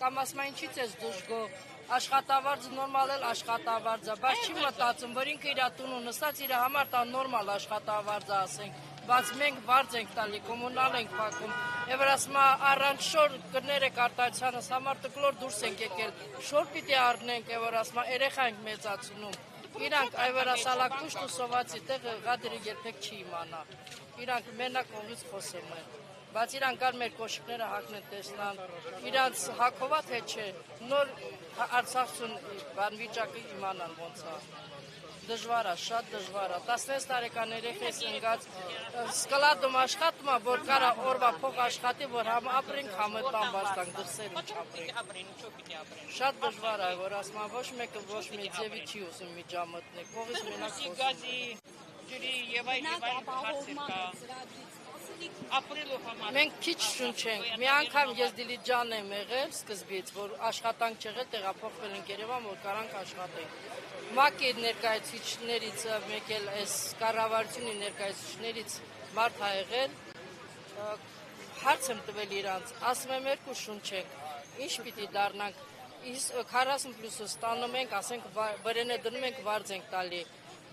կամ ասում են ինչից ես դժգո, աշխատավարձը նորմալ էլ աշխատավարձ է, բայց չի մտածում, որ ինքը իր տունը նստած իր համար տա նորմալ աշխատավարձը ասենք, բայց մենք վարձ ենք տալի, կոմունալ ենք փակում, եւ ասում առանց շոր կներեք արտահայտությանս համար տկլոր դուրս ենք եկել, շոր պիտի առնենք, եւ ասում երեխա ենք մեծացնում, իրանք այվերասալակուշտ ու սովածի տեղը գադրի երբեք չի իմանա, իրանք մենակ կողից խոսում են, բայց իրանք կար մեր կոշիկները հագնեն տեսնան, իրանց հագովա թե չէ, նոր Արցախցուն բան վիճակը իմանան ոնց է, դժվար է, շատ դժվար է, 16 տարեկան երեխես ընկած, սկլադում աշխատում է, որ կարա օրվա փող աշխատի, որ համ ապրենք, համ տան վաստանք, դրսեր ինչ ապրենք, շատ դժվար է, որ ասում ոչ մեկը ոչ մի ձևի չի ուզում միջամտնել, կողից մենակ խոսում ջրի եւ այլ հարցեր կա։ Ապրելու համար։ Մենք քիչ շունչենք։ Մի անգամ ես Դիլիջան եմ եղել սկզբից, որ աշխատանք չեղել, տեղափոխվել ենք Երևան, որ կարանք աշխատենք։ ՄԱԿ-ի ներկայացուցիչներից մեկ էլ այս կառավարությունի ներկայացուցիչներից մարդ ա եղել, հարց եմ տվել իրանց, ասում եմ երկու շունչենք, ինչ պիտի դառնանք, 40+ ստանում ենք, ասենք վրենե դնում ենք, վարձ ենք տալի,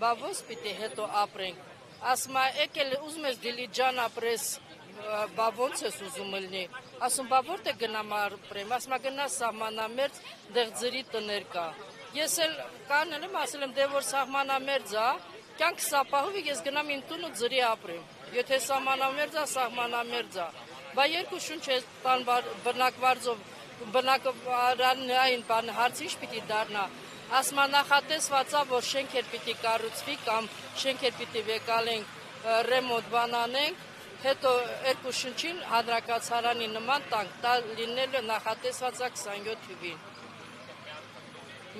բա ոնց պիտի հետո ապրենք, ասում եկել ուզում ես Դիլիջան ապրես, բա ոնց ես ուզում ելնի, ասում բա որտե գնամ ապրեմ, ասում գնա սահմանամերձ, դեղ ձրի տներ կա, ես էլ կանել եմ, ասել եմ դե որ սահմանամերձ է, կյանք սապահովի ես գնամ իմ տուն ու ձրի ապրեմ, եթե սահմանամերձ է, սահմանամերձ է, բա երկու շունչ է տան բնակվարձով, բնակարանային բան հարց ինչ պիտի դառնա, ասում նախատեսված է, որ շենքեր պիտի կառուցվի կամ շենքեր պիտի վեկալենք, ռեմոնտ բան անենք, հետո երկու շունչին հանրակացարանի նման տանք, դա լինելու նախատեսված է 27 հյուվին։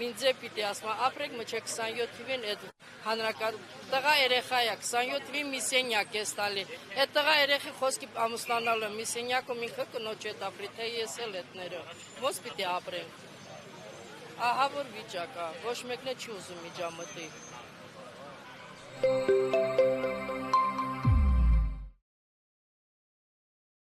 Մինձե պիտի ասում ապրեք մինչև 27 հյուվին այդ տղա երեխա է 27 հյուվին մի սենյակ ես տալի, այդ տղա երեխի խոսքի ամուսնանալու մի սենյակում ինքը կնոջ հետ ապրի, թե ես էլ հետները, ոնց պիտի ապրենք։ Ահա որ վիճակ է, ոչ մեկն չի ուզում միջամտի։